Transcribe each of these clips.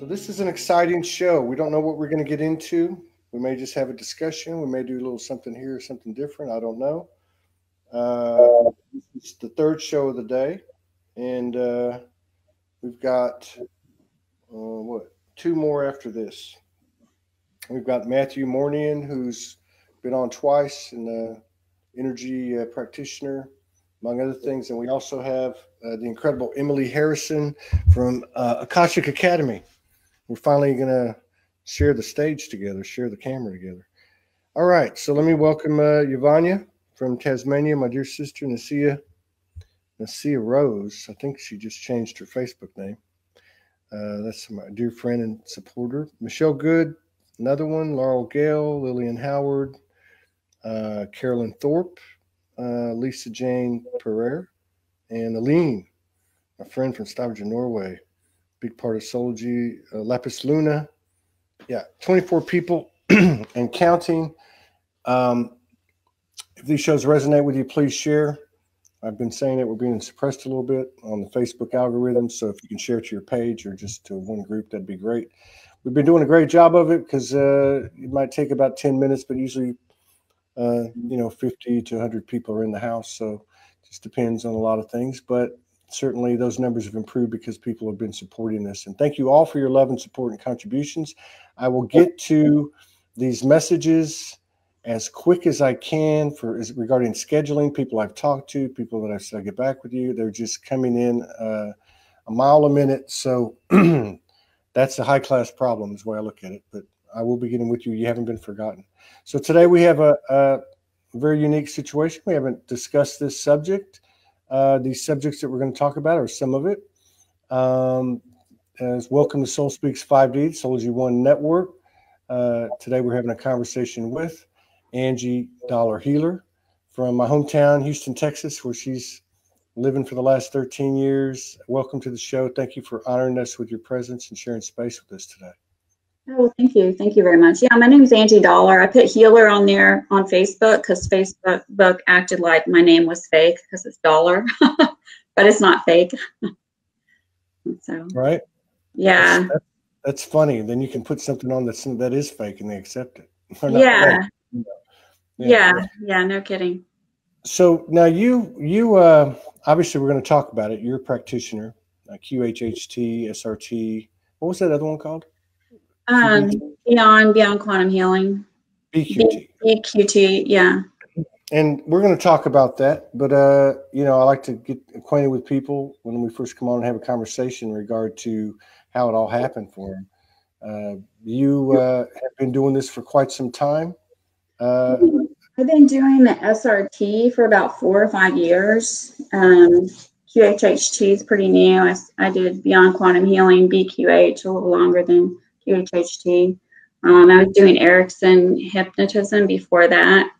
This is an exciting show. We don't know what we're going to get into. We may just have a discussion. We may do a little something here, something different. I don't know. This is the third show of the day, and we've got two more after this. We've got Matthew Mornian, who's been on twice, and energy practitioner, among other things. And we also have the incredible Emily Harrison from Akashic Academy. We're finally going to share the stage together, share the camera together. All right, so let me welcome Yvonnya from Tasmania, my dear sister, Nasia Rose. I think she just changed her Facebook name. That's my dear friend and supporter. Michelle Good, another one. Laurel Gale, Lillian Howard, Carolyn Thorpe, Lisa Jane Pereira, and Aline, my friend from Stavanger, Norway. Big part of Soulogy, Lapis Luna. Yeah, 24 people and counting. If these shows resonate with you, please share. I've been saying it, we're being suppressed a little bit on the Facebook algorithm, so if you can share it to your page or just to one group, that'd be great. We've been doing a great job of it because it might take about 10 minutes, but usually 50 to 100 people are in the house, so it just depends on a lot of things. But certainly those numbers have improved because people have been supporting this. And thank you all for your love and support and contributions. I will get to these messages as quick as I can regarding scheduling, people I've talked to, people that I've said I'll get back with you. They're just coming in a mile a minute. So that's a high-class problem is the way I look at it. But I will be getting with you. You haven't been forgotten. So today we have a very unique situation. We haven't discussed this subject. These subjects that we're going to talk about are some of it. As welcome to Soul Speaks 5D, Soulogy.One Network. Today we're having a conversation with Angie Dollar-Healer from my hometown, Houston, Texas, where she's living for the last 13 years. Welcome to the show. Thank you for honoring us with your presence and sharing space with us today. Oh, thank you. Thank you very much. Yeah, my name is Angie Dollar. I put Healer on there on Facebook because Facebook acted like my name was fake because it's Dollar, but it's not fake. So, right? Yeah. That's funny. Then you can put something on that is fake and they accept it. Yeah. Yeah. No kidding. So now you obviously we're going to talk about it. You're a practitioner, QHHT, SRT. What was that other one called? Beyond quantum healing. BQT. BQT, yeah. And we're going to talk about that, but I like to get acquainted with people when we first come on and have a conversation in regard to how it all happened for them. You have been doing this for quite some time. I've been doing the SRT for about 4 or 5 years. QHHT is pretty new. I did Beyond Quantum Healing, BQH, a little longer than QHHT. I was doing Erickson hypnotism before that.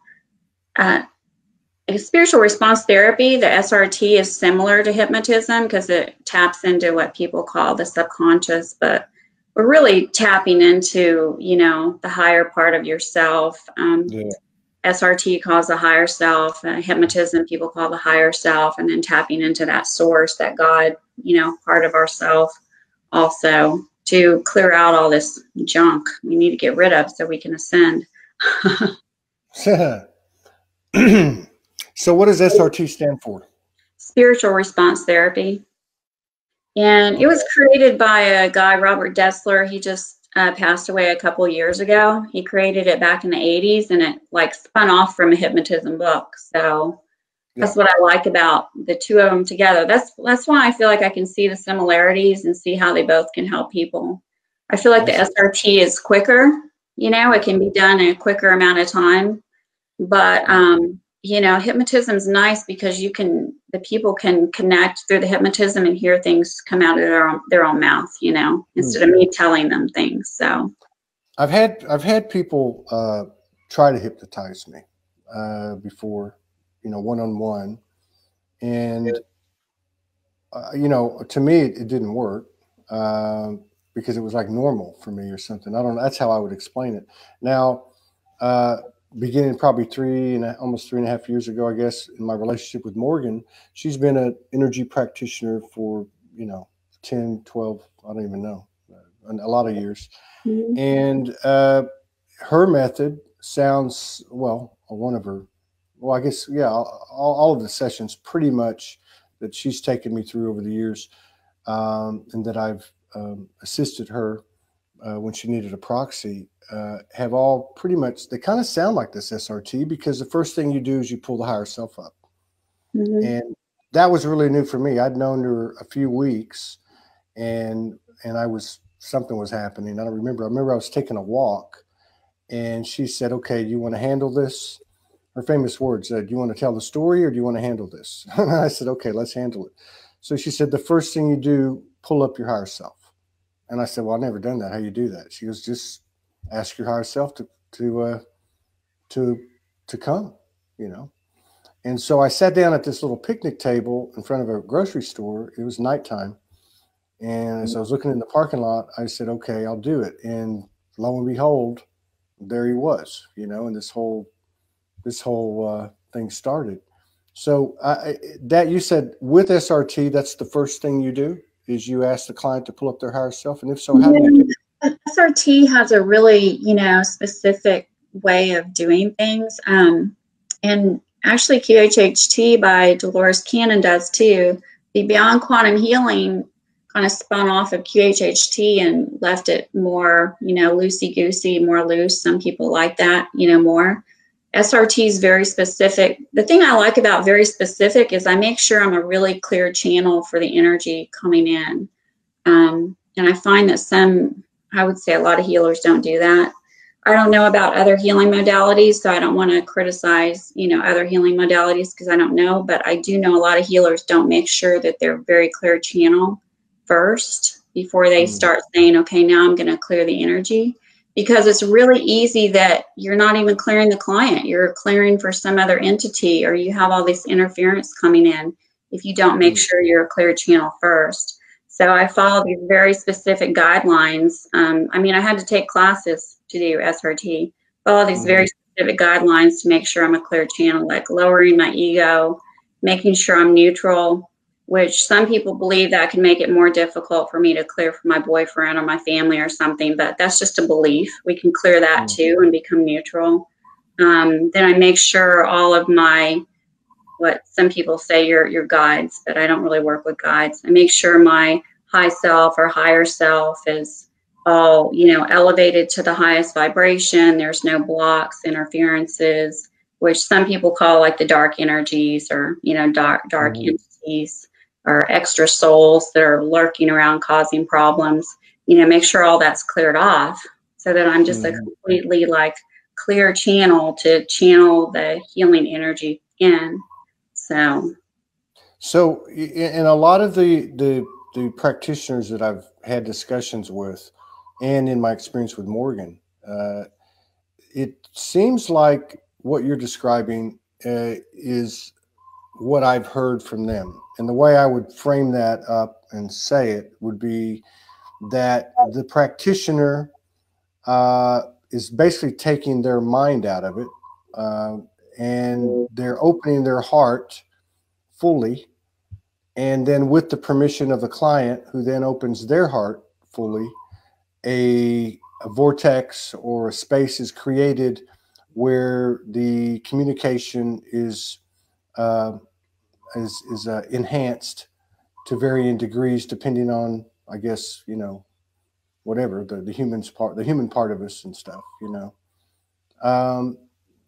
Spiritual response therapy, the SRT, is similar to hypnotism because it taps into what people call the subconscious, but we're really tapping into, the higher part of yourself. SRT calls the higher self, hypnotism people call the higher self, and then tapping into that source, that God, part of ourself also, to clear out all this junk we need to get rid of so we can ascend. So what does SRT stand for? Spiritual response therapy. And it was created by a guy, Robert Dessler. He just passed away a couple of years ago. He created it back in the 80s, and it spun off from a hypnotism book. So that's what I like about the two of them together. That's why I feel like I can see the similarities and see how they both can help people. I feel like the SRT is quicker. It can be done in a quicker amount of time. But hypnotism is nice because the people can connect through the hypnotism and hear things come out of their own mouth, instead of me telling them things. So I've had people try to hypnotize me before, one-on-one, and to me it didn't work because it was like normal for me or something. I don't know. That's how I would explain it. Now, beginning probably almost 3.5 years ago, I guess, in my relationship with Morgan, she's been an energy practitioner for, 10, 12, I don't even know, a lot of years. Mhm. And her method sounds, well, one of her, well, I guess, yeah, all of the sessions pretty much that she's taken me through over the years, and that I've assisted her when she needed a proxy, have all pretty much, they kind of sound like this SRT, because the first thing you do is you pull the higher self up. Mhm. And that was really new for me. I'd known her a few weeks, and I was, something was happening. I don't remember. I remember I was taking a walk, and she said, "Okay, do you want to handle this?" Her famous words said, "Do you want to tell the story, or do you want to handle this?" And I said, "Okay, let's handle it." So she said, "The first thing you do, pull up your higher self." And I said, "Well, I've never done that. How you do that?" She goes, "Just ask your higher self to come, you know." And so I sat down at this little picnic table in front of a grocery store. It was nighttime. And as I was looking in the parking lot, I said, "Okay, I'll do it." And lo and behold, there he was, you know, and this whole thing started. So that, you said with SRT, that's the first thing you do, is you ask the client to pull up their higher self. And if so, how do you do it? SRT has a really, specific way of doing things. And actually QHHT by Dolores Cannon does too. The Beyond Quantum Healing kind of spun off of QHHT and left it more, loosey-goosey, more loose. Some people like that, more. SRT is very specific. The thing I like about very specific is I make sure I'm a really clear channel for the energy coming in. And I find that I would say a lot of healers don't do that. I don't know about other healing modalities, so I don't want to criticize, other healing modalities because I don't know, but I do know a lot of healers don't make sure that they're very clear channel first before they start saying, okay, now I'm going to clear the energy, because it's really easy that you're not even clearing the client. You're clearing for some other entity, or you have all this interference coming in if you don't make sure you're a clear channel first. So I follow these very specific guidelines. I had to take classes to do SRT, follow these very specific guidelines to make sure I'm a clear channel, like lowering my ego, making sure I'm neutral, which some people believe that can make it more difficult for me to clear for my boyfriend or my family or something, but that's just a belief. We can clear that too and become neutral. Then I make sure all of my, what some people say your guides, but I don't really work with guides. I make sure my high self or higher self is all, elevated to the highest vibration. There's no blocks, interferences, which some people call like the dark energies, or, dark entities, or extra souls that are lurking around causing problems. Make sure all that's cleared off, so that I'm just a completely like clear channel to channel the healing energy in. So in a lot of the practitioners that I've had discussions with, and in my experience with Morgan, it seems like what you're describing is what I've heard from them. And the way I would frame that up and say it would be that the practitioner is basically taking their mind out of it, and they're opening their heart fully. And then with the permission of the client, who then opens their heart fully, a vortex or a space is created where the communication is enhanced to varying degrees, depending on, I guess, whatever the human part of us and stuff.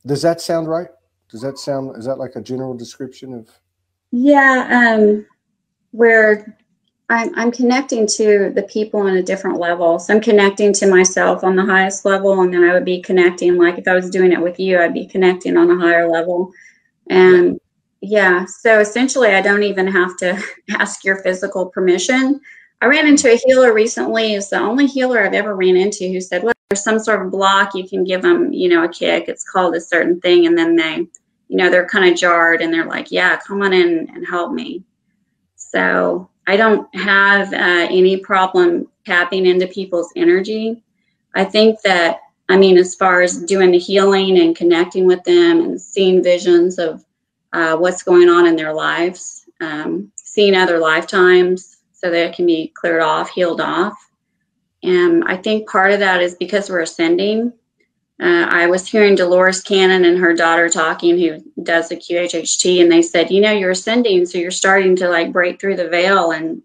Does that sound right? Is that like a general description of? Yeah, where I'm connecting to the people on a different level. So I'm connecting to myself on the highest level, and then I would be connecting, like if I was doing it with you, I'd be connecting on a higher level. And so essentially I don't even have to ask your physical permission. I ran into a healer recently. It's the only healer I've ever ran into who said, well, there's some sort of block, you can give them, a kick. It's called a certain thing. And then they, they're kind of jarred and they're like, yeah, come on in and help me. So I don't have any problem tapping into people's energy. I think that, as far as doing the healing and connecting with them and seeing visions of what's going on in their lives, seeing other lifetimes so that it can be cleared off, healed off. And I think part of that is because we're ascending. I was hearing Dolores Cannon and her daughter talking, who does the QHHT, and they said, you know, you're ascending, so you're starting to like break through the veil, and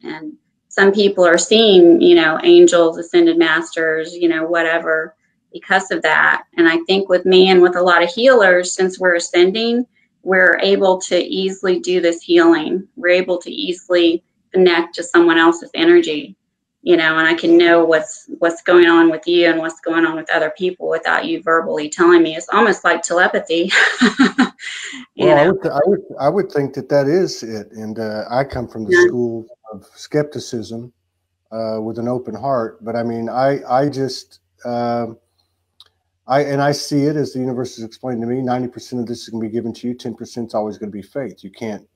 some people are seeing, you know, angels, ascended masters, you know, whatever, because of that. And I think with me and with a lot of healers, since we're ascending, we're able to easily do this healing. We're able to easily connect to someone else's energy, you know, and I can know what's going on with you and what's going on with other people without you verbally telling me. It's almost like telepathy. Well, I would think that that is it. And I come from the school of skepticism with an open heart. But I mean, I just I see it as the universe has explained to me. 90% of this is going to be given to you. 10% is always going to be faith. You can't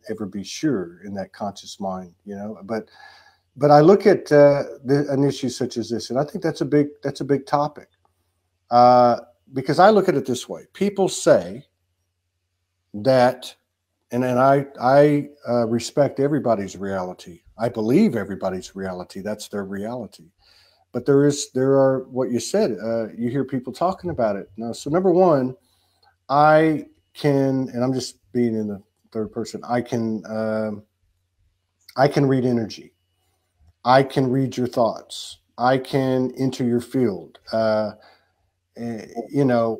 ever be sure in that conscious mind, you know. But I look at an issue such as this, and I think that's a big topic because I look at it this way. People say that, and I respect everybody's reality. I believe everybody's reality. That's their reality. But there are what you said. You hear people talking about it now. So number one, I can, and I'm just being in the third person. I can read energy. I can read your thoughts. I can enter your field. You know,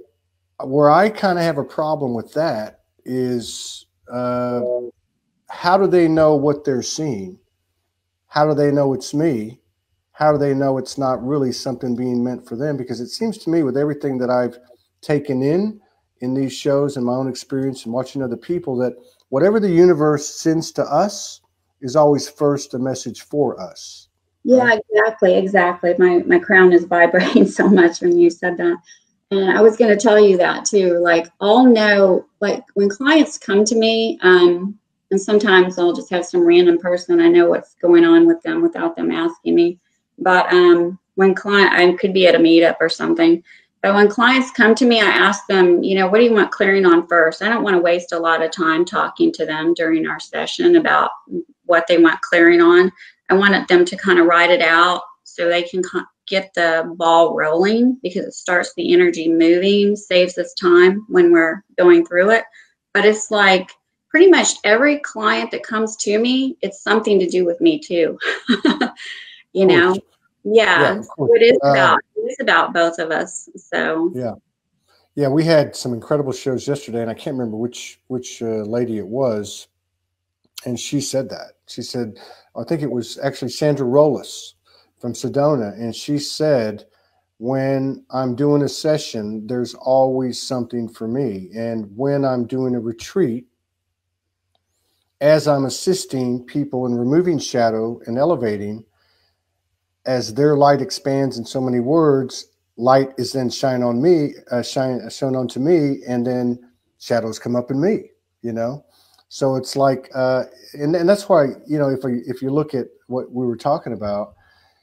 where I kind of have a problem with that is how do they know what they're seeing? How do they know it's me? How do they know it's not really something being meant for them? Because it seems to me with everything that I've taken in these shows and my own experience and watching other people, that whatever the universe sends to us is always first a message for us. Yeah, right? Exactly. My crown is vibrating so much when you said that. And I was going to tell you that too. Like, I'll know, like when clients come to me, and sometimes I'll just have some random person, I know what's going on with them without them asking me. But when I could be at a meetup or something. But when clients come to me, I ask them, you know, what do you want clearing on first? I don't want to waste a lot of time talking to them during our session about what they want clearing on. I wanted them to kind of write it out so they can get the ball rolling, because it starts the energy moving, saves us time when we're going through it. But it's like pretty much every client that comes to me, it's something to do with me too. You know? Yeah. So it is about both of us. So yeah, we had some incredible shows yesterday, and I can't remember which lady it was, and she said that. She said, I think it was actually Sandra Rollis from Sedona, and she said, when I'm doing a session, there's always something for me. And when I'm doing a retreat, as I'm assisting people in removing shadow and elevating, as their light expands in so many words, light is then shown onto me, and then shadows come up in me, you know? So it's like, and that's why, you know, if you look at what we were talking about,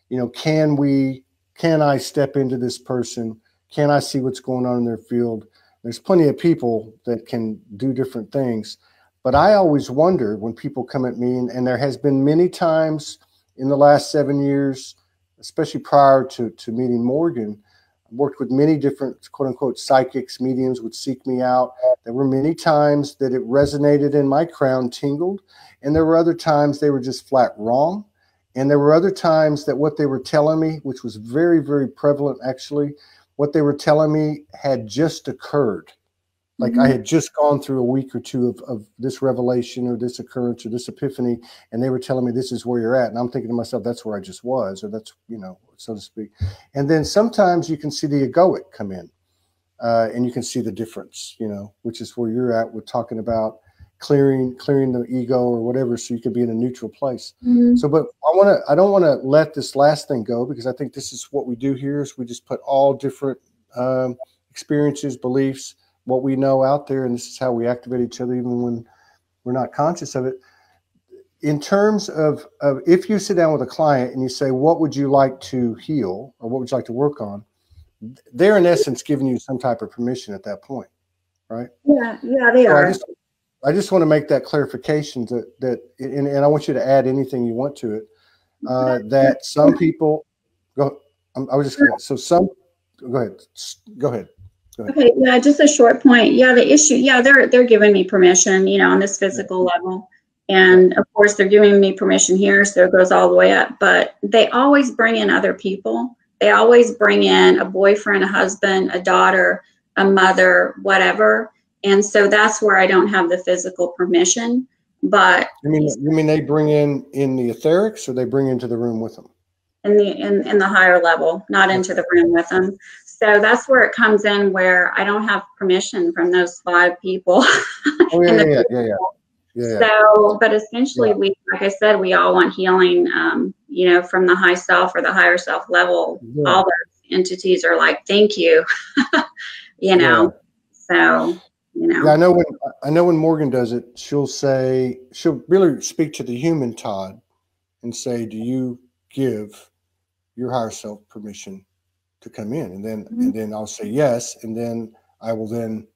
you know, can I step into this person? Can I see what's going on in their field? There's plenty of people that can do different things. But I always wonder when people come at me, and there has been many times in the last 7 years, especially prior to meeting Morgan, I worked with many different quote unquote psychics, mediums would seek me out. There were many times that it resonated in my crown, tingled, and there were other times they were just flat wrong. And there were other times that what they were telling me, which was very, very prevalent actually, what they were telling me had just occurred. Like I had just gone through a week or two of this revelation or this occurrence or this epiphany, and they were telling me this is where you're at. And I'm thinking to myself, that's where I just was, or that's, you know, so to speak. And then sometimes you can see the egoic come in, and you can see the difference, you know, which is where you're at. We're talking about clearing the ego or whatever, so you could be in a neutral place. So, but I don't want to let this last thing go, because I think this is what we do here is we just put all different experiences, beliefs, what we know out there, and this is how we activate each other even when we're not conscious of it. In terms of if you sit down with a client and you say, what would you like to heal or what would you like to work on, they're in essence giving you some type of permission at that point, right? Yeah, they are. I just want to make that clarification and I want you to add anything you want to it, that some people Go. I was just gonna, so some. Go ahead. Go ahead. Go ahead. Okay, yeah, just a short point. Yeah, the issue, yeah, they're giving me permission, you know, on this physical level. And of course they're giving me permission here, so it goes all the way up. But they always bring in other people. They always bring in a boyfriend, a husband, a daughter, a mother, whatever. And so that's where I don't have the physical permission. But you mean they bring in the etherics, or they bring into the room with them? In the higher level, not into the room with them. So that's where it comes in, where I don't have permission from those 5 people. Oh yeah. So, but essentially, we, like I said, we all want healing. You know, from the high self or the higher self level. Yeah. All those entities are like, "Thank you," you know. So, you know. Yeah, I know when Morgan does it, she'll really speak to the human Todd and say, "Do you give your higher self permission to come in?" And then I'll say yes, and then I will then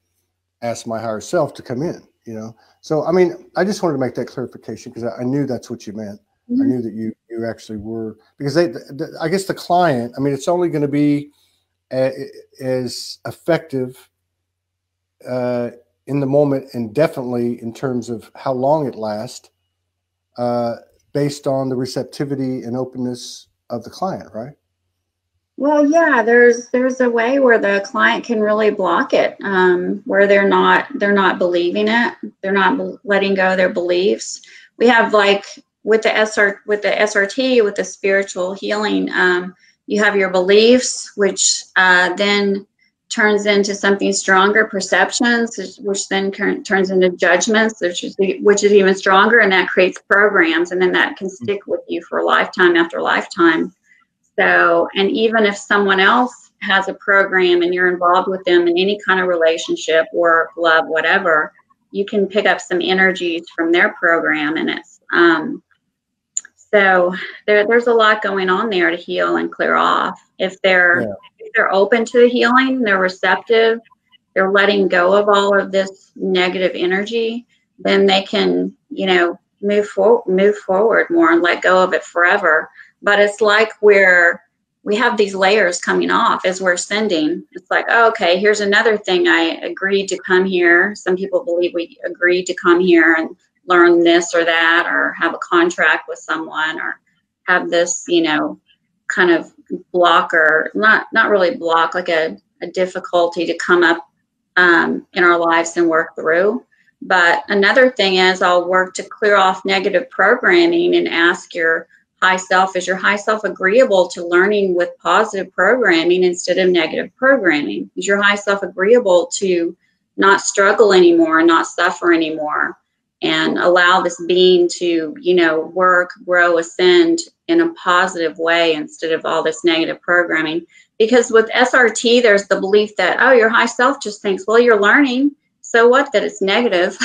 ask my higher self to come in. You know, so I mean, I just wanted to make that clarification because I knew that's what you meant. I knew that you actually were, because I guess the client, I mean, it's only going to be as effective in the moment, and definitely in terms of how long it lasts, based on the receptivity and openness of the client, right? Well, yeah, there's a way where the client can really block it, where they're not believing it, they're not letting go of their beliefs. We have, like, with the SRT, with the spiritual healing, you have your beliefs, which then turns into something stronger, perceptions, which then turns into judgments, which is even stronger, and that creates programs, and then that can stick with you for lifetime after lifetime. So, and even if someone else has a program and you're involved with them in any kind of relationship, work, love, whatever, you can pick up some energies from their program. And it's, so there's a lot going on there to heal and clear off. If they're open to the healing, they're receptive, they're letting go of all of this negative energy, then they can, you know, move forward more and let go of it forever. But it's like we have these layers coming off as we're sending. It's like, oh, okay, here's another thing. I agreed to come here. Some people believe we agreed to come here and learn this or that, or have a contract with someone, or have this, you know, kind of block, or not really block, like a difficulty to come up in our lives and work through. But another thing is, I'll work to clear off negative programming and ask your high self, is your high self agreeable to learning with positive programming instead of negative programming? Is your high self agreeable to not struggle anymore, not suffer anymore, and allow this being to, you know, work, grow, ascend in a positive way instead of all this negative programming? Because with SRT, there's the belief that, oh, your high self just thinks, well, you're learning, so what that it's negative?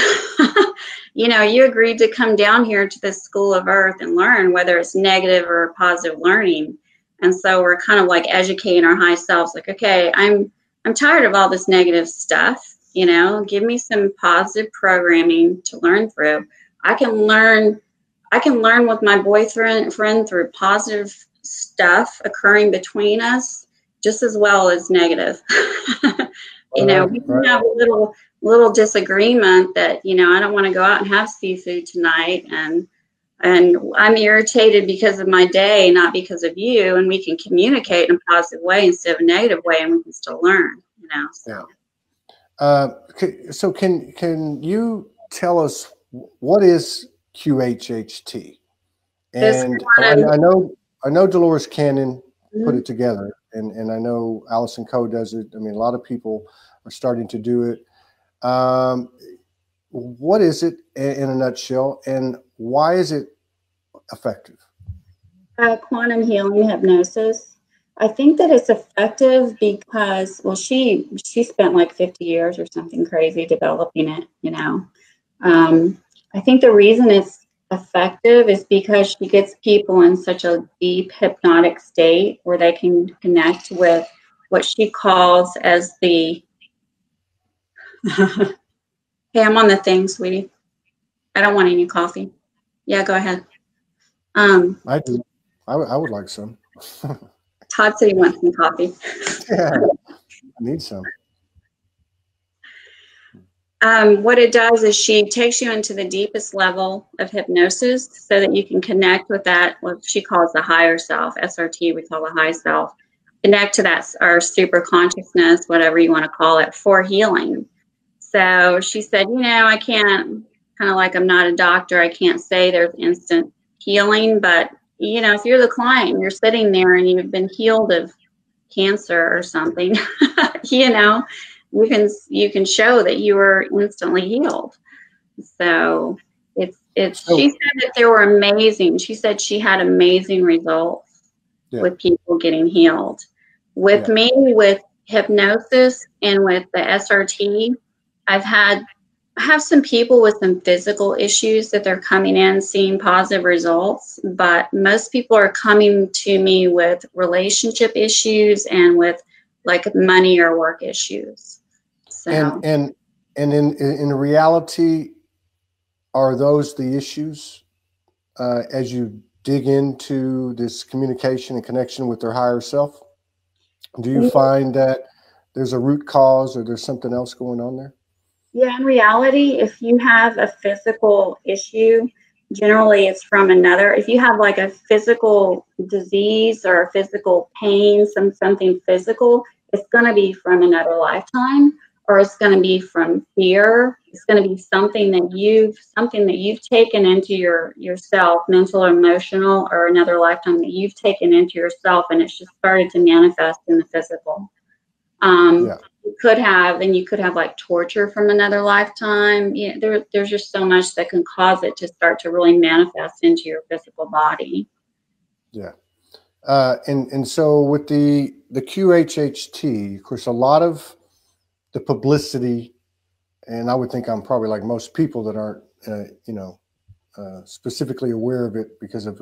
You know, you agreed to come down here to this school of earth and learn, whether it's negative or positive learning. And so we're kind of like educating our high selves, like, okay, I'm tired of all this negative stuff. You know, give me some positive programming to learn through. I can learn with my boyfriend through positive stuff occurring between us, just as well as negative. You know, we can have a little disagreement that, you know, I don't want to go out and have seafood tonight, and I'm irritated because of my day, not because of you, and we can communicate in a positive way instead of a negative way, and we can still learn, you know. So. So can you tell us what is QHHT? And I know Dolores Cannon put it together, and I know Allison Coe does it. I mean, a lot of people are starting to do it. What is it in a nutshell, and why is it effective? Quantum healing hypnosis. I think that it's effective because, well, she spent like 50 years or something crazy developing it, you know. I think the reason it's effective is because she gets people in such a deep hypnotic state where they can connect with what she calls as the hey, I'm on the thing, sweetie. I don't want any coffee. Yeah, go ahead. I do. I would like some. Todd said he wants some coffee. Yeah, I need some. What it does is she takes you into the deepest level of hypnosis so that you can connect with that, what she calls the higher self, SRT, we call the high self. Connect to that, our super consciousness, whatever you want to call it, for healing. So she said, you know, I can't, kind of like I'm not a doctor, I can't say there's instant healing, but, you know, if you're the client and you're sitting there and you've been healed of cancer or something, you know, you can show that you were instantly healed. So So, she said that they were amazing. She said she had amazing results with people getting healed. With me, with hypnosis and with the SRT, I have some people with some physical issues that they're coming in seeing positive results, but most people are coming to me with relationship issues and with like money or work issues. So. And in reality, are those the issues as you dig into this communication and connection with their higher self? Do you find that there's a root cause or there's something else going on there? Yeah, in reality, if you have a physical issue, generally it's from another. If you have like a physical disease or a physical pain, something physical, it's going to be from another lifetime, or it's going to be from fear. It's going to be something that you've taken into yourself, mental or emotional, or another lifetime that you've taken into yourself, and it's just started to manifest in the physical. You could have like torture from another lifetime. You know, there's just so much that can cause it to start to really manifest into your physical body. Yeah. And so with the QHHT, of course, a lot of the publicity, and I would think I'm probably like most people that aren't, specifically aware of it because of,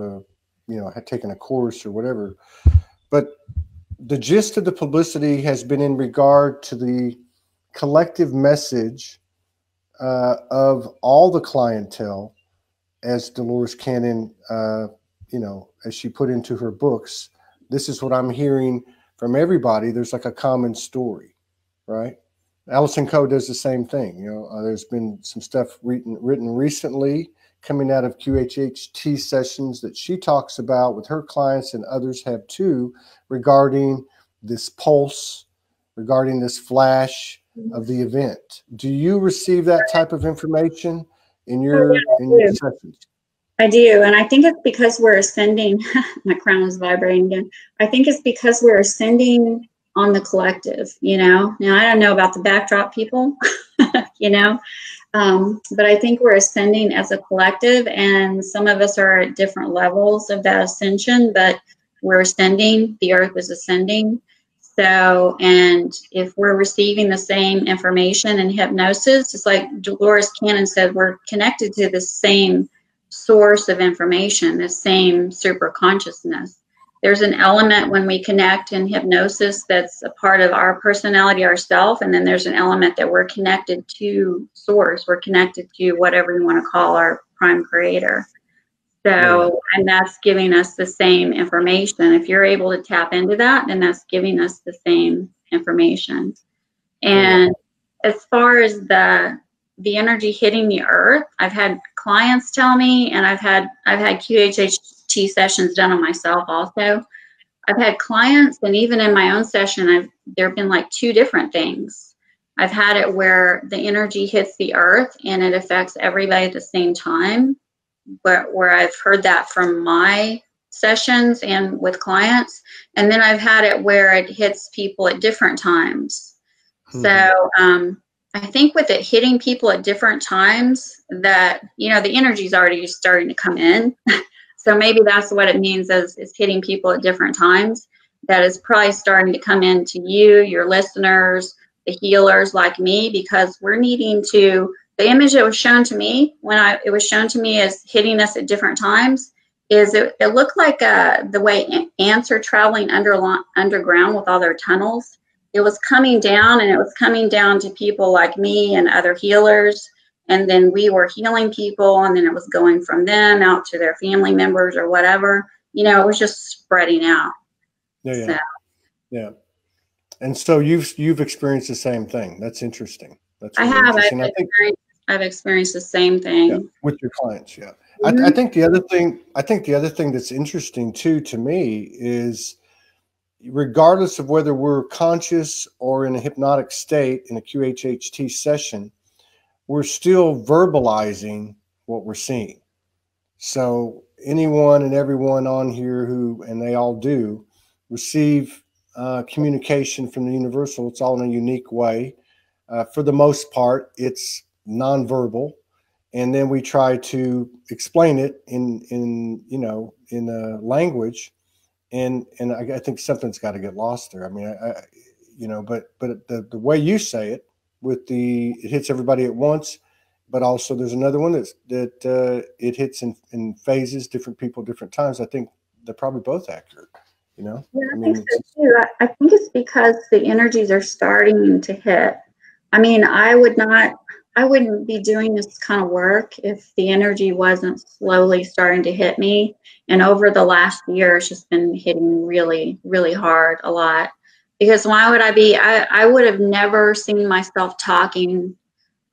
had taken a course or whatever. But the gist of the publicity has been in regard to the collective message of all the clientele, as Dolores Cannon, as she put into her books. This is what I'm hearing from everybody. There's like a common story, right? Allison Coe does the same thing. There's been some stuff written recently coming out of QHHT sessions that she talks about with her clients, and others have too, regarding this pulse, regarding this flash of the event. Do you receive that type of information in your sessions? I do, and I think it's because we're ascending. My crown is vibrating again. I think it's because we're ascending on the collective. Now I don't know about the backdrop people, but I think we're ascending as a collective, and some of us are at different levels of that ascension, but we're ascending. The earth is ascending. So, and if we're receiving the same information in hypnosis, it's like Dolores Cannon said, we're connected to the same source of information, the same super consciousness. There's an element when we connect in hypnosis that's a part of our personality, ourself, and then there's an element that we're connected to source. We're connected to whatever you want to call our prime creator. So, and that's giving us the same information. If you're able to tap into that, then that's giving us the same information. And as far as the energy hitting the earth, I've had clients tell me, and I've had QHHT sessions done on myself also. I've had clients, and even in my own session, there have been like two different things. I've had it where the energy hits the earth and it affects everybody at the same time, where I've heard that from my sessions and with clients. And then I've had it where it hits people at different times. So I think with it hitting people at different times, that, the energy is already starting to come in. So maybe that's what it means, is hitting people at different times. That is probably starting to come into you, your listeners, the healers like me, because we're needing to. The image that was shown to me when it was shown to me as hitting us at different times is it looked like the way ants are traveling underground with all their tunnels. It was coming down, and it was coming down to people like me and other healers. And then we were healing people, and then it was going from them out to their family members or whatever. It was just spreading out. Yeah, So yeah, yeah. And so you've experienced the same thing. That's interesting. That's I really have. interesting. I think, I've experienced the same yeah, thing. with your clients, yeah. I Hmm. think the other thing, that's interesting too to me is, regardless of whether we're conscious or in a hypnotic state in a QHHT session, we're still verbalizing what we're seeing. So anyone and everyone on here who, and they all do, receive communication from the universal. It's all in a unique way. For the most part, it's nonverbal, and then we try to explain it in a language, and I think something's got to get lost there. I mean, but the way you say it, with it hits everybody at once, but also there's another one that it hits in phases, different people, different times. I think they're probably both accurate. Yeah, I I think mean, so too. I think it's because the energies are starting to hit. I mean, I wouldn't be doing this kind of work if the energy wasn't slowly starting to hit me. And over the last year, it's just been hitting really, really hard a lot. Because why would I would have never seen myself talking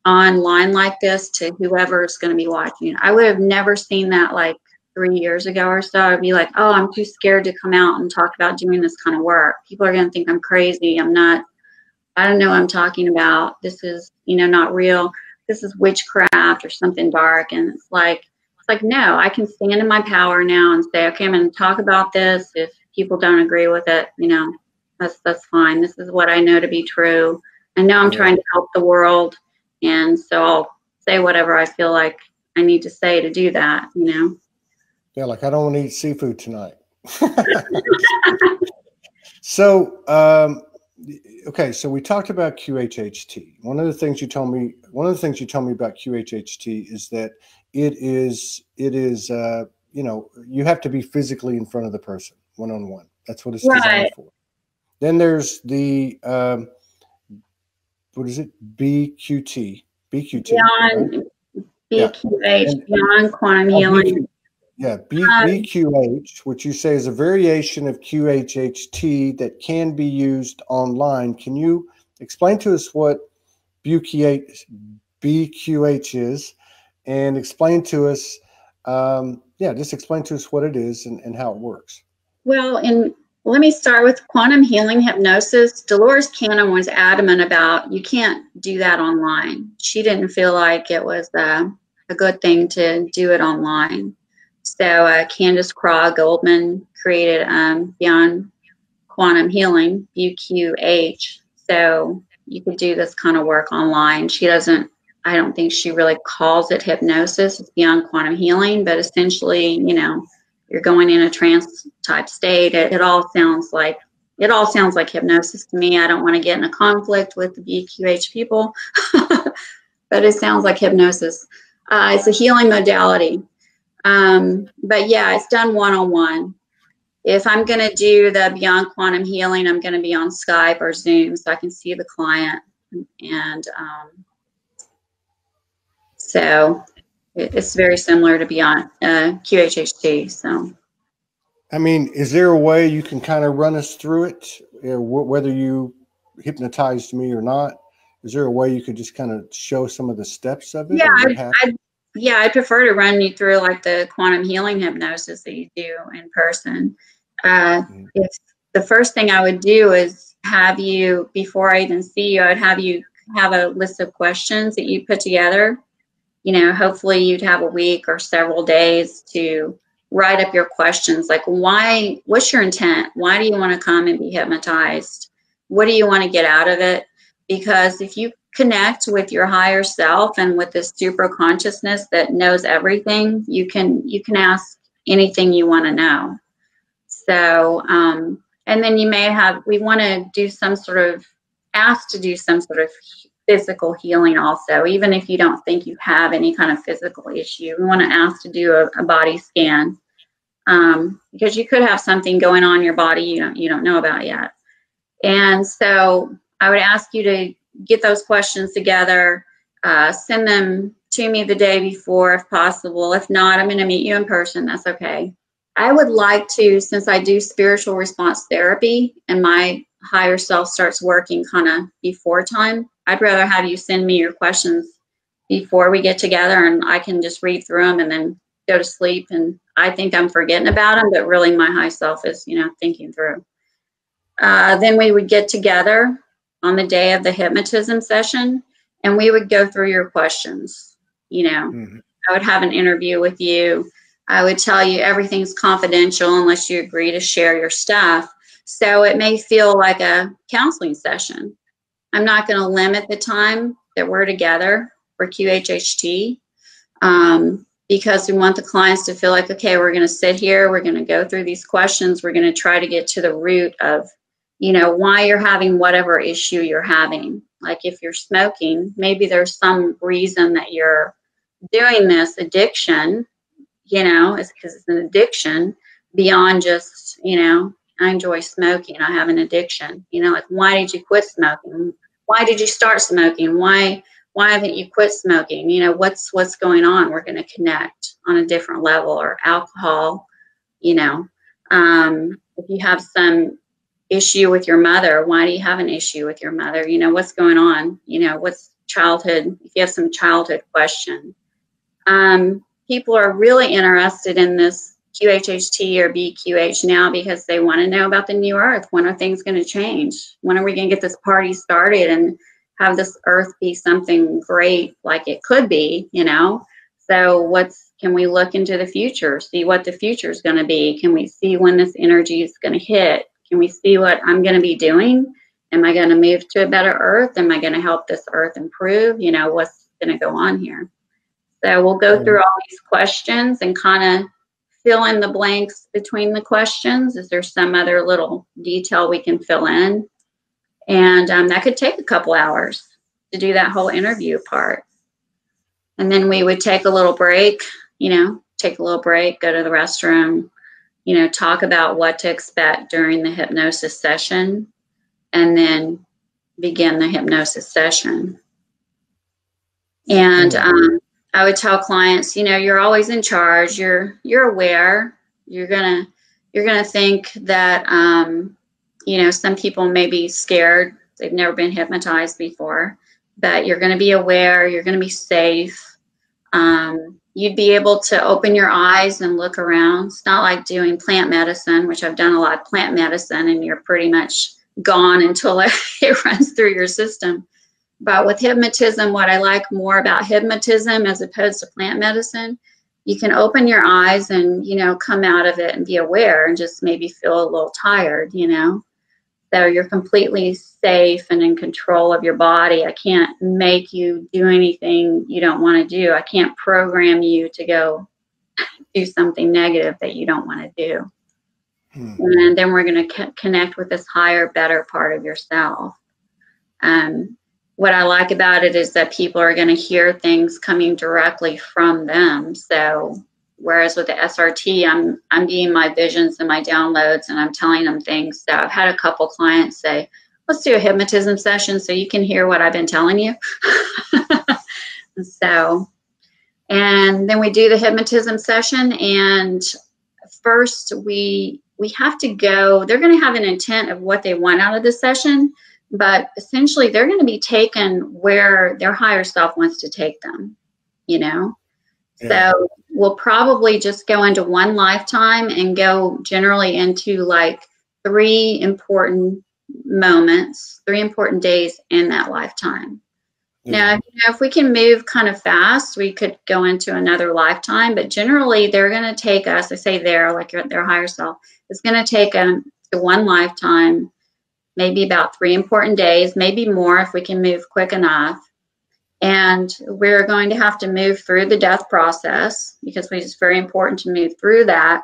online like this to whoever's going to be watching. I would have never seen that like 3 years ago or so. I'd be like, oh, I'm too scared to come out and talk about doing this kind of work. People are going to think I'm crazy. I don't know what I'm talking about. This is, not real. This is witchcraft or something dark. And it's like, no, I can stand in my power now and say, okay, I'm going to talk about this. If people don't agree with it, that's fine. This is what I know to be true. And now I'm trying to help the world. And so I'll say whatever I feel like I need to say to do that, Yeah, like, I don't want to eat seafood tonight. So, okay, so we talked about QHHT. One of the things you told me about QHHT is that it is you have to be physically in front of the person, one-on-one. That's what it's designed Right. for. Then there's the what is it? BQT. BQT. Right? Beyond Yeah. BQH, And beyond quantum healing. yeah, Um, BQH, which you say is a variation of QHHT that can be used online. Can you explain to us what BQH is, and explain to us, just explain to us what it is and how it works. Well, let me start with quantum healing hypnosis. Dolores Cannon was adamant about you can't do that online. She didn't feel like it was a good thing to do it online. So Candace Craw Goldman created Beyond Quantum Healing, BQH. So you could do this kind of work online. I don't think she really calls it hypnosis. It's beyond quantum healing, but essentially, you're going in a trance type state. It all sounds like hypnosis to me. I don't want to get in a conflict with the BQH people, but it sounds like hypnosis. It's a healing modality. But yeah, it's done one-on-one. If I'm going to do the Beyond Quantum Healing, I'm going to be on Skype or Zoom so I can see the client. And so it's very similar to Beyond QHHT. So, I mean, is there a way you can kind of run us through it, whether you hypnotized me or not? Is there a way you could just kind of show some of the steps of it, yeah, or what happened? I'd prefer to run you through like the quantum healing hypnosis that you do in person. If the first thing I would do is have you, before I even see you, I would have you have a list of questions that you put together. Hopefully you'd have a week or several days to write up your questions. Like, what's your intent? Why do you want to come and be hypnotized? What do you want to get out of it? Because if you connect with your higher self and with this super consciousness that knows everything, you can ask anything you want to know. So, and then we want to do ask to do some sort of physical healing also, even if you don't think you have any kind of physical issue. We want to ask to do a body scan, because you could have something going on in your body you don't know about yet. And so I would ask you to get those questions together, send them to me the day before if possible. If not, I'm going to meet you in person. That's okay. I would like to, since I do spiritual response therapy and my higher self starts working kind of before time, I'd rather have you send me your questions before we get together, and I can just read through them and then go to sleep. And I think I'm forgetting about them, but really my high self is, you know, thinking through. Then we would get together on the day of the hypnotism session, and we would go through your questions. You know, I would have an interview with you. I would tell you everything's confidential unless you agree to share your stuff. So it may feel like a counseling session. I'm not going to limit the time that we're together for QHHT because we want the clients to feel like, okay, we're going to sit here, we're going to go through these questions, we're going to try to get to the root of, you know, why you're having whatever issue you're having. Like if you're smoking, maybe there's some reason that you're doing this addiction, you know, it's because it's an addiction beyond just, you know, I enjoy smoking, I have an addiction. You know, like, why did you quit smoking? Why did you start smoking? Why haven't you quit smoking? You know, what's going on? We're going to connect on a different level. Or alcohol, you know, if you have some issue with your mother, why do you have an issue with your mother? You know, what's going on? You know, what's childhood? If you have some childhood question. People are really interested in this QHHT or BQH now because they want to know about the new earth. When are things going to change? When are we going to get this party started and have this earth be something great like it could be, you know? So can we look into the future, see what the future is going to be? Can we see when this energy is going to hit? Can we see what I'm going to be doing? Am I going to move to a better earth? Am I going to help this earth improve? You know, what's going to go on here? So we'll go through all these questions and kind of fill in the blanks between the questions. Is there some other little detail we can fill in? And that could take a couple hours to do that whole interview part. And then we would take a little break, you know, go to the restroom, you know, talk about what to expect during the hypnosis session, and then begin the hypnosis session. And I would tell clients, you know, you're always in charge. You're aware. You're gonna think that, you know, some people may be scared. They've never been hypnotized before, but you're going to be aware. You're going to be safe. You'd be able to open your eyes and look around. It's not like doing plant medicine, which I've done a lot of plant medicine, and you're pretty much gone until it runs through your system. But with hypnotism, what I like more about hypnotism as opposed to plant medicine, you can open your eyes and, you know, come out of it and be aware and just maybe feel a little tired, you know. So you're completely safe and in control of your body. I can't make you do anything you don't want to do. I can't program you to go do something negative that you don't want to do. And then we're going to connect with this higher, better part of yourself. What I like about it is that people are going to hear things coming directly from them. So whereas with the SRT, I'm getting my visions and my downloads, and I'm telling them things. So I've had a couple clients say, let's do a hypnotism session so you can hear what I've been telling you. And then we do the hypnotism session, and first we have to go, they're going to have an intent of what they want out of the session, but essentially they're going to be taken where their higher self wants to take them, you know? Yeah. So we'll probably just go into one lifetime and go generally into like 3 important moments, 3 important days in that lifetime. Yeah. Now, if we can move kind of fast, we could go into another lifetime, but generally they're going to take us, I say like their higher self, it's going to take them to one lifetime, maybe about 3 important days, maybe more if we can move quick enough. And we're going to have to move through the death process because it's very important to move through that.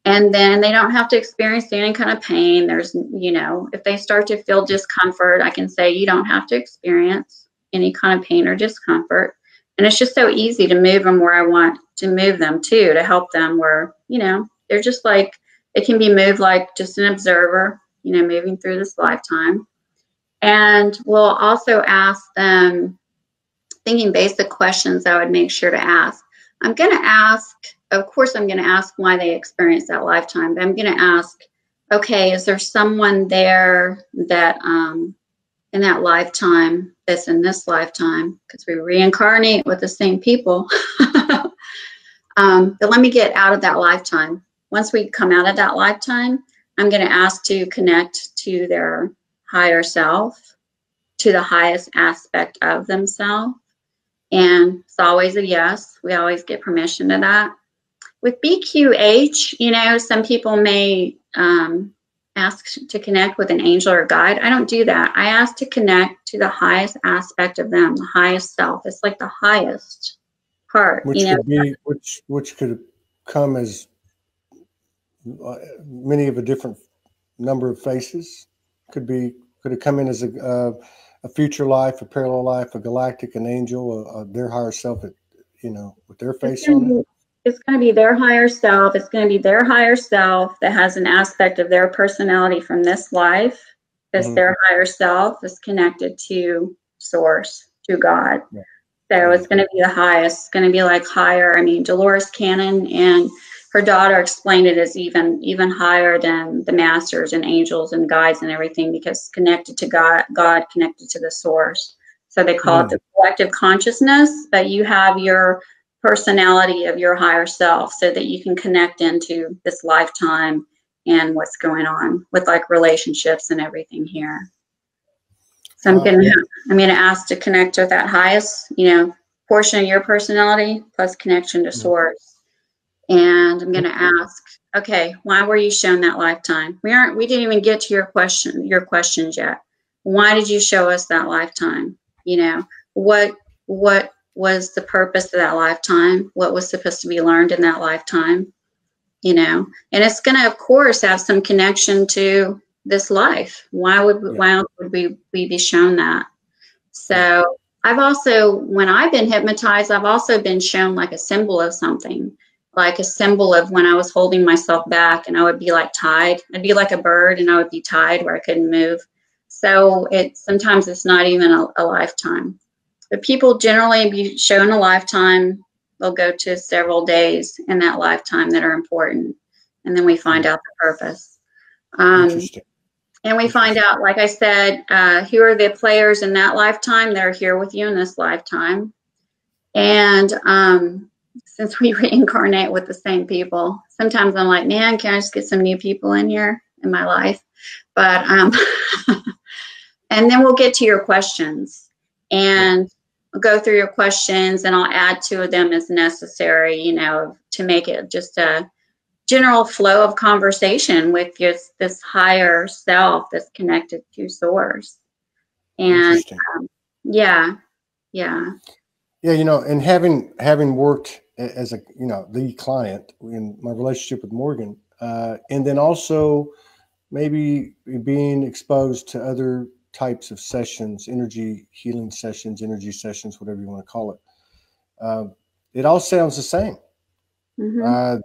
And then they don't have to experience any kind of pain. There's, you know, if they start to feel discomfort, I can say you don't have to experience any kind of pain or discomfort. And it's just so easy to move them where I want to move them to help them where, you know, they're just like, it can be moved like just an observer, you know, moving through this lifetime. And we'll also ask them, thinking basic questions I would make sure to ask. I'm going to ask of course, I'm going to ask why they experienced that lifetime. But I'm going to ask, okay, is there someone there that in that lifetime that's in this lifetime? Because we reincarnate with the same people. But let me get out of that lifetime. Once we come out of that lifetime, I'm going to ask to connect to their higher self, to the highest aspect of themselves. And it's always a yes. We always get permission to that. With BQH, you know, some people may ask to connect with an angel or guide. I don't do that. I ask to connect to the highest aspect of them, the highest self. It's like the highest part, Which you know. could be, which could come as many of a different number of faces. Could it come in as a future life, a parallel life, a galactic, an angel, their higher self, you know, with their face on it? It's going to be their higher self. It's going to be their higher self that has an aspect of their personality from this life, because their higher self is connected to source, to God. Yeah. So it's going to be the highest. It's going to be like higher. I mean, Dolores Cannon and her daughter explained it as even higher than the masters and angels and guides and everything, because connected to God, connected to the source. So they call it the collective consciousness, but you have your personality of your higher self so that you can connect into this lifetime and what's going on with like relationships and everything here. So I'm gonna ask to connect with that highest, you know, portion of your personality plus connection to source. And I'm gonna ask, okay, why were you shown that lifetime? We didn't even get to your questions yet. Why did you show us that lifetime? You know, what was the purpose of that lifetime? What was supposed to be learned in that lifetime? You know, and it's gonna, of course, have some connection to this life. Why else would we be shown that? So I've also, when I've been hypnotized, I've also been shown like a symbol of something, like a symbol of when I was holding myself back and I would be like tied. I'd be like a bird and I would be tied where I couldn't move. So sometimes it's not even a lifetime. But people generally be shown a lifetime. They'll go to several days in that lifetime that are important. And then we find out the purpose. Interesting. And we find out, like I said, who are the players in that lifetime that are here with you in this lifetime. And since we reincarnate with the same people, sometimes I'm like, man, can I just get some new people in here in my life? But, and then we'll get to your questions. And we'll go through your questions and I'll add to them as necessary, you know, to make it just a general flow of conversation with this higher self that's connected to source. And yeah, you know, and having worked as a, you know, the client in my relationship with Morgan, and then also maybe being exposed to other types of sessions, energy healing sessions, energy sessions, whatever you want to call it, it all sounds the same.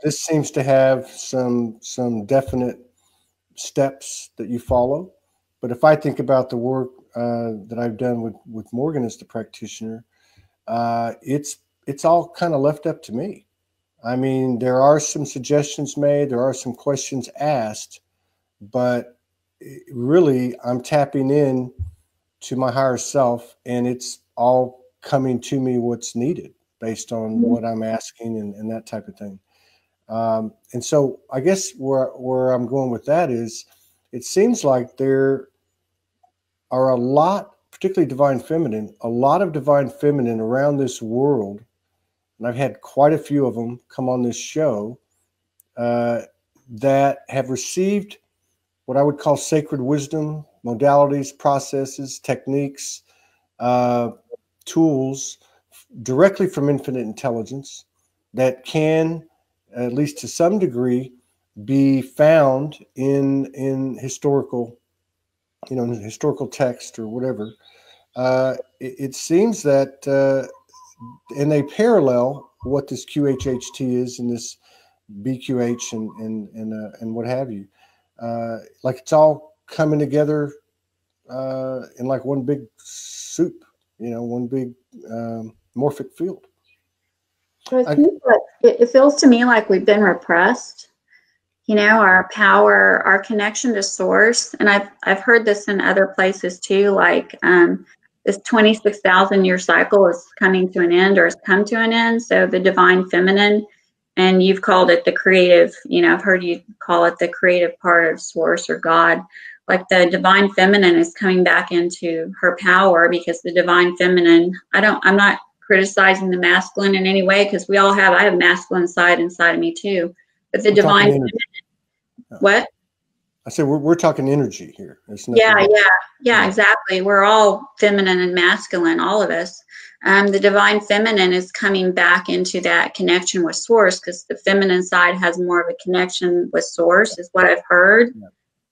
This seems to have some definite steps that you follow. But if I think about the work that I've done with Morgan as the practitioner, it's all kind of left up to me. I mean, there are some suggestions made, there are some questions asked, but really I'm tapping in to my higher self, and it's all coming to me what's needed based on what I'm asking and that type of thing. And so I guess where I'm going with that is, it seems like there are a lot, particularly divine feminine, a lot of divine feminine around this world. And I've had quite a few of them come on this show that have received what I would call sacred wisdom, modalities, processes, techniques, tools directly from infinite intelligence that can, at least to some degree, be found in historical, you know, historical text or whatever. It seems that, and they parallel what this QHHT is and this BQH and what have you. Like it's all coming together in like one big soup, you know, one big morphic field. So it feels to me like we've been repressed. You know, our power, our connection to source. And I've heard this in other places too, like this 26,000 year cycle is coming to an end or has come to an end. So the divine feminine, and you've called it the creative, you know, I've heard you call it the creative part of source or God. Like the divine feminine is coming back into her power, because the divine feminine, I'm not criticizing the masculine in any way, because I have masculine side inside of me too. But the divine feminine, what? I said we're talking energy here. Yeah, exactly. We're all feminine and masculine, all of us. The divine feminine is coming back into that connection with source, because the feminine side has more of a connection with source, is what I've heard.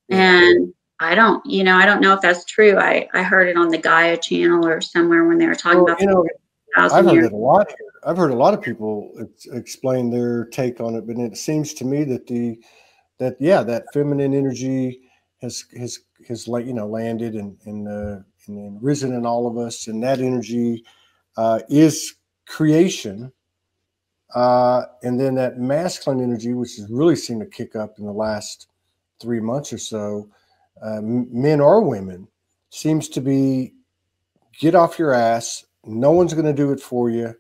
Yeah. And I don't know if that's true. I heard it on the Gaia channel or somewhere when they were talking about. I've heard it a lot here. I've heard a lot of people explain their take on it, but it seems to me that that feminine energy has landed and risen in all of us, and that energy is creation, and then that masculine energy, which has really seemed to kick up in the last 3 months or so, men or women, seems to be get off your ass. No one's going to do it for you.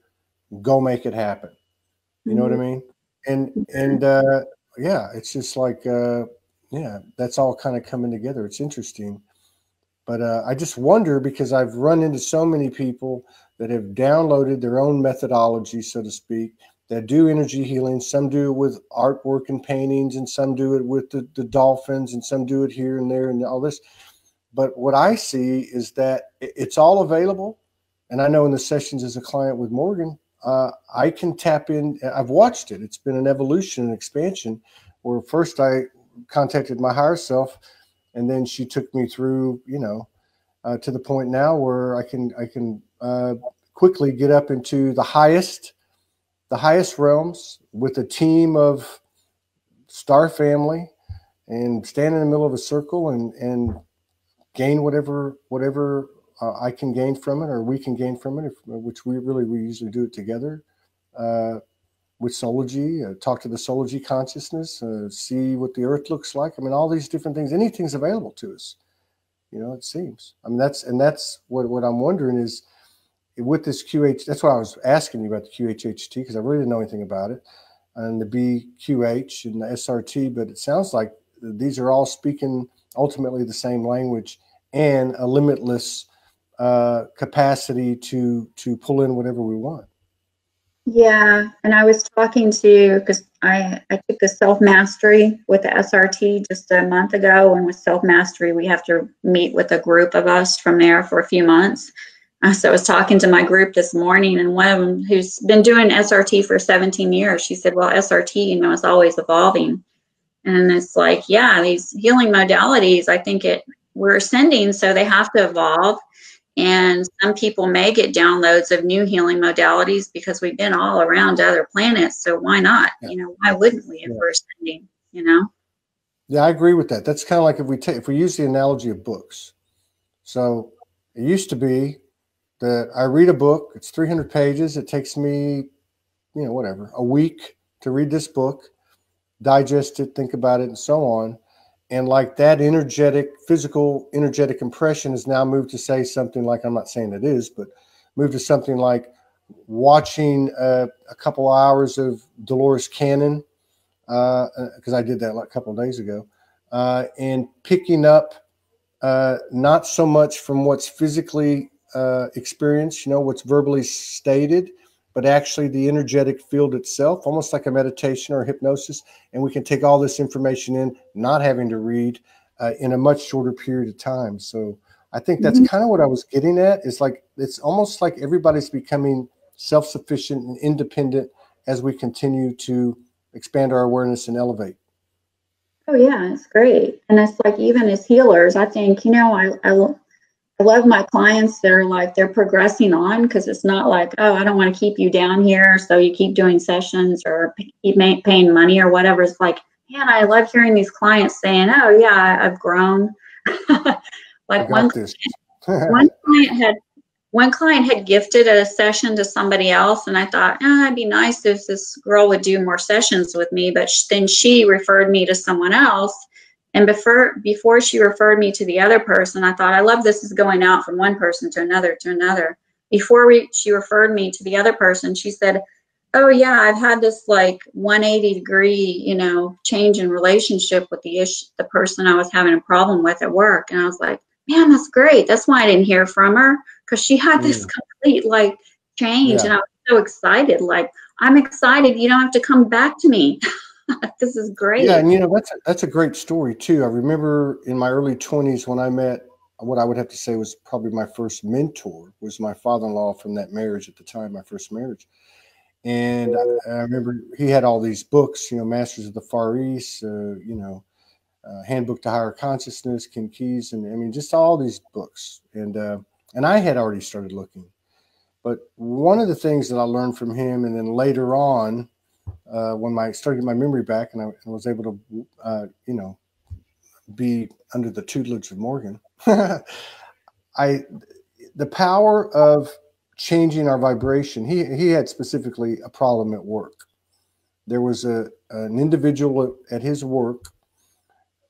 Go make it happen. You know what I mean? And yeah, it's just like, that's all kind of coming together. It's interesting. But I just wonder, because I've run into so many people that have downloaded their own methodology, so to speak, that do energy healing. Some do it with artwork and paintings, and some do it with the dolphins, and some do it here and there and all this. But what I see is that it's all available. And I know in the sessions as a client with Morgan, I can tap in. I've watched it. It's been an evolution and expansion, where first I contacted my higher self, and then she took me through, to the point now where I can quickly get up into the highest realms with a team of star family, and stand in the middle of a circle and gain whatever I can gain from it, or we can gain from it, which we usually do it together with Soulogy. Talk to the Soulogy consciousness, see what the earth looks like. I mean, all these different things, anything's available to us. It seems. I mean, that's what I'm wondering is, with this QH. That's why I was asking you about the QHHT, because I really didn't know anything about it, and the BQH and the SRT. But it sounds like these are all speaking ultimately the same language, and a limitless capacity to pull in whatever we want. Yeah, and I was talking to, because I took the self-mastery with the SRT just a month ago, and with self-mastery we have to meet with a group of us from there for a few months. So I was talking to my group this morning, and one of them, who's been doing SRT for 17 years, she said, well, SRT, is always evolving. And it's like, yeah, these healing modalities, I think we're ascending, so they have to evolve. And some people may get downloads of new healing modalities, because we've been all around other planets. So why not? Yeah. Why wouldn't we if we're ascending, Yeah, I agree with that. That's kind of like if we use the analogy of books. So it used to be that I read a book, it's 300 pages. It takes me, a week to read this book, digest it, think about it, and so on. And like that physical energetic impression is now moved to say something like, I'm not saying it is, but moved to something like watching a couple hours of Dolores Cannon, because I did that a couple of days ago, and picking up not so much from what's physically experienced, what's verbally stated, but actually the energetic field itself, almost like a meditation or a hypnosis. And we can take all this information in, not having to read in a much shorter period of time. So I think that's kind of what I was getting at, is like, it's almost like everybody's becoming self-sufficient and independent as we continue to expand our awareness and elevate. Oh yeah, it's great. And it's like, even as healers, I think, I love my clients that are like, they're progressing on, because it's not like, oh, I don't want to keep you down here, so you keep doing sessions or keep paying money or whatever. It's like, man, I love hearing these clients saying, oh yeah, I've grown. Like one client one client had gifted a session to somebody else, and I thought, it'd be nice if this girl would do more sessions with me. But then she referred me to someone else. And before she referred me to the other person, I thought, I love this is going out from one person to another to another. Before she referred me to the other person, she said, oh yeah, I've had this like 180-degree, you know, change in relationship with the person I was having a problem with at work. And I was like, man, that's great. That's why I didn't hear from her, because she had this complete like change. And I was so excited. Like, I'm excited. You don't have to come back to me. This is great. Yeah, and you know, that's a great story too. I remember in my early 20s when I met what I would have to say was probably my first mentor, was my father-in-law from that marriage at the time, my first marriage. And I remember he had all these books, you know, Masters of the Far East, you know, Handbook to Higher Consciousness, Ken Keys, and I mean, just all these books. And I had already started looking. But one of the things that I learned from him, and then later on, when I started my memory back, and I was able to, you know, be under the tutelage of Morgan, the power of changing our vibration. He had specifically a problem at work. There was an individual at his work,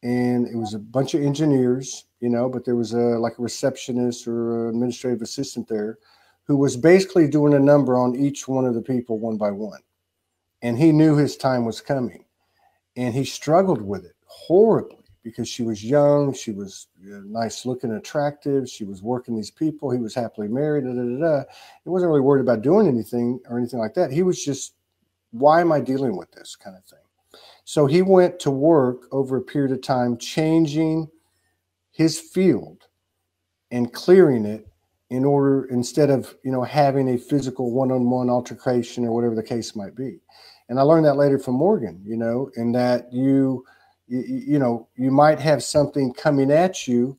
and it was a bunch of engineers, you know, but there was like a receptionist or an administrative assistant there who was basically doing a number on each one of the people one by one. And he knew his time was coming, and he struggled with it horribly because she was young, she was nice looking, attractive, she was working these people, he was happily married, He wasn't really worried about doing anything or anything like that. He was just, why am I dealing with this kind of thing? So he went to work over a period of time, changing his field and clearing it in order, instead of, you know, having a physical one-on-one altercation or whatever the case might be. And I learned that later from Morgan, you know, in that you know, you might have something coming at you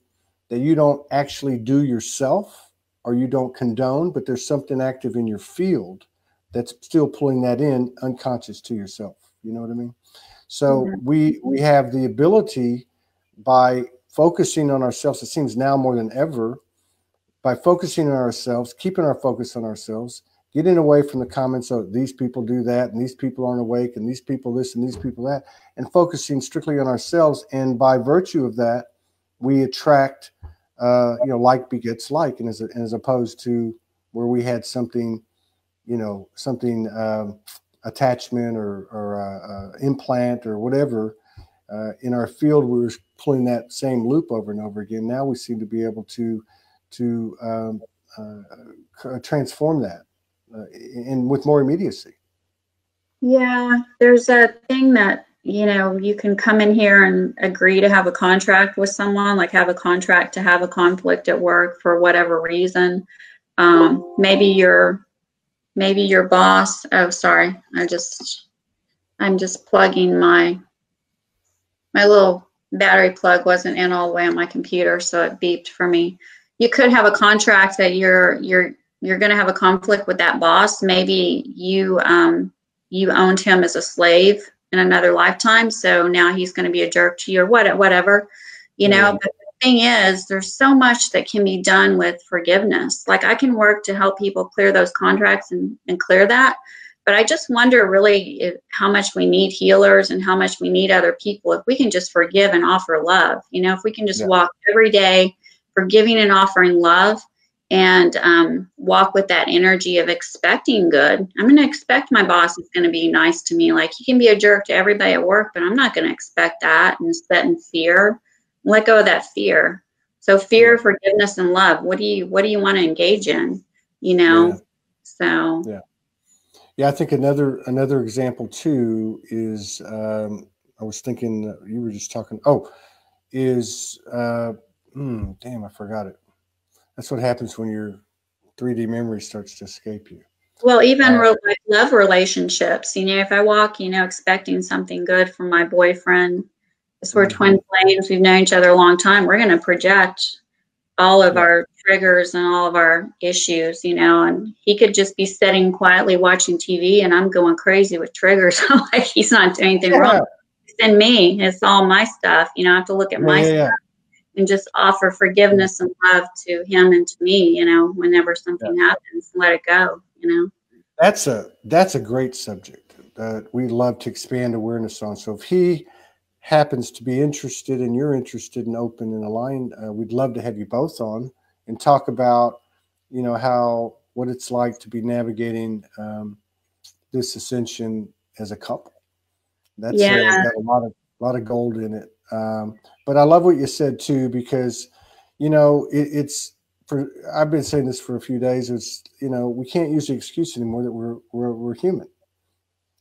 that you don't actually do yourself or you don't condone, but there's something active in your field that's still pulling that in unconscious to yourself. You know what I mean? So we have the ability, by focusing on ourselves, it seems now more than ever, by focusing on ourselves, keeping our focus on ourselves, getting away from the comments of these people do that and these people aren't awake and these people this and these people that, and focusing strictly on ourselves. And by virtue of that, we attract, you know, like begets like, and as opposed to where we had something, you know, something attachment or implant or whatever in our field, we were pulling that same loop over and over again. Now we seem to be able to transform that and with more immediacy. Yeah, there's a thing that, you know, you can come in here and agree to have a contract with someone, like have a contract to have a conflict at work for whatever reason. Maybe your boss, oh, sorry, I'm just plugging my little battery plug wasn't in all the way on my computer, so it beeped for me. You could have a contract that you're going to have a conflict with that boss. Maybe you owned him as a slave in another lifetime, so now he's going to be a jerk to you or whatever, you know. But the thing is, there's so much that can be done with forgiveness. Like, I can work to help people clear those contracts and clear that. But I just wonder really how much we need healers and how much we need other people if we can just forgive and offer love. You know, if we can just walk every day forgiving and offering love, and walk with that energy of expecting good. I'm going to expect my boss is going to be nice to me. Like, he can be a jerk to everybody at work, but I'm not going to expect that and set in fear. Let go of that fear. So fear, forgiveness, and love. What do you want to engage in? You know? So. Yeah, I think another example too is I was thinking you were just talking. Damn, I forgot it. That's what happens when your 3D memory starts to escape you. Well, even like love relationships. You know, if I walk, you know, expecting something good from my boyfriend, because we're twin flames, we've known each other a long time, we're going to project all of our triggers and all of our issues, you know, and he could just be sitting quietly watching TV and I'm going crazy with triggers. Like, he's not doing anything wrong. It's in me. It's all my stuff. You know, I have to look at my stuff and just offer forgiveness and love to him and to me, you know, whenever something happens, let it go, you know. That's a great subject that we love to expand awareness on. So if he happens to be interested and you're interested and open and aligned, we'd love to have you both on and talk about, you know, what it's like to be navigating this ascension as a couple. That's got a lot of gold in it. But I love what you said too, because, you know, I've been saying this for a few days. It's, you know, we can't use the excuse anymore that we're human.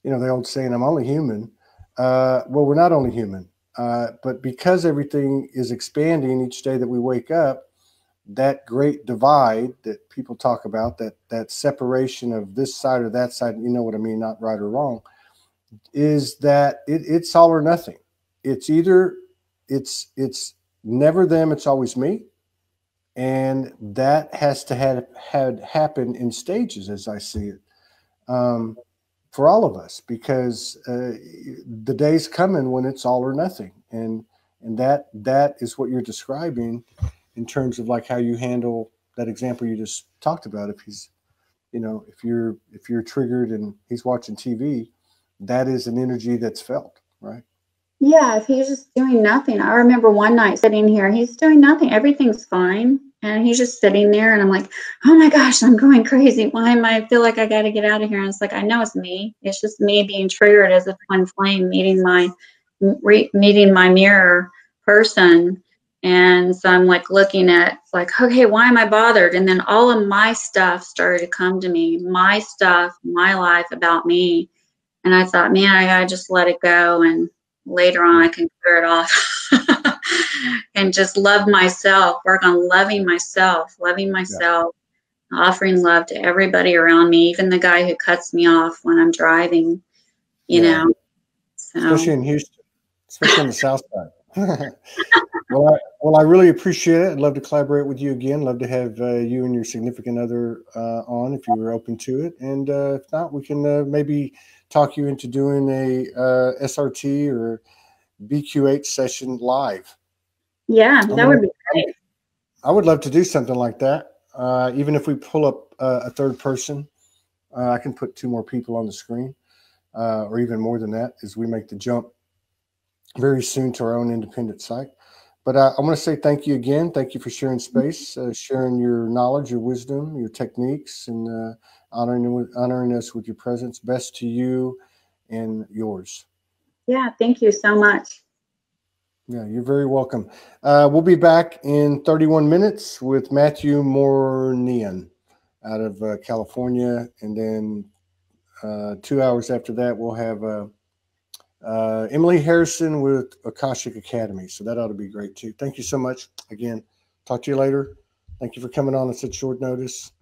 You know, the old saying, I'm only human. Well, we're not only human, but because everything is expanding each day that we wake up, that great divide that people talk about, that separation of this side or that side, you know what I mean, not right or wrong, is that it's all or nothing. It's it's never them, it's always me. And that has to had happened in stages, as I see it, for all of us, because the day's coming when it's all or nothing, and that is what you're describing in terms of like how you handle that example you just talked about. If he's, you know, if you're triggered and he's watching TV, that is an energy that's felt, right? Yeah, if he's just doing nothing. I remember one night sitting here, he's doing nothing. Everything's fine. And he's just sitting there, and I'm like, oh my gosh, I'm going crazy. Why am I feel like I got to get out of here? And it's like, I know it's me. It's just me being triggered as a twin flame, meeting my mirror person. And so I'm like looking at like, okay, why am I bothered? And then all of my stuff started to come to me, my stuff, my life about me. And I thought, man, I got to just let it go. And later on, I can clear it off and just love myself, work on loving myself, offering love to everybody around me, even the guy who cuts me off when I'm driving, you know. So. Especially in Houston, especially on the south side. Well, I really appreciate it. I'd love to collaborate with you again. Love to have you and your significant other on if you were open to it. And if not, we can maybe talk you into doing a SRT or BQH session live. Yeah, that would be great. I would love to do something like that. Even if we pull up a third person, I can put 2 more people on the screen, or even more than that, as we make the jump very soon to our own independent site. But I want to say thank you again. Thank you for sharing space, sharing your knowledge, your wisdom, your techniques, and honoring us with your presence. Best to you and yours. Yeah, thank you so much. Yeah, you're very welcome. We'll be back in 31 minutes with Matthew Mornian out of California. And then 2 hours after that, we'll have Emily Harrison with Akashic Academy. So that ought to be great too. Thank you so much. Again, talk to you later. Thank you for coming on at such short notice.